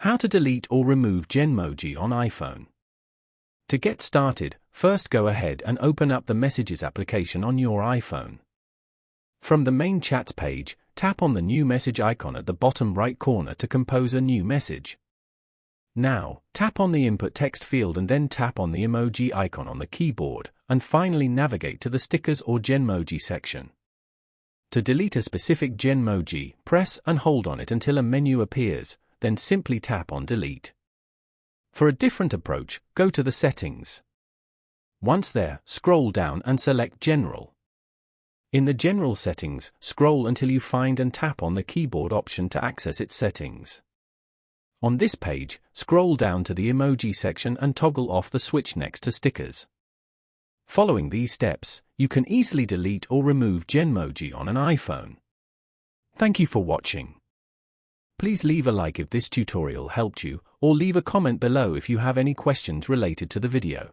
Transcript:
How to delete or remove Genmoji on iPhone. To get started, first go ahead and open up the Messages application on your iPhone. From the main Chats page, tap on the new message icon at the bottom right corner to compose a new message. Now, tap on the input text field and then tap on the emoji icon on the keyboard, and finally navigate to the stickers or Genmoji section. To delete a specific Genmoji, press and hold on it until a menu appears, then simply tap on Delete. For a different approach, go to the Settings. Once there, scroll down and select General. In the General settings, scroll until you find and tap on the keyboard option to access its settings. On this page, scroll down to the Emoji section and toggle off the switch next to Stickers. Following these steps, you can easily delete or remove Genmoji on an iPhone. Thank you for watching. Please leave a like if this tutorial helped you, or leave a comment below if you have any questions related to the video.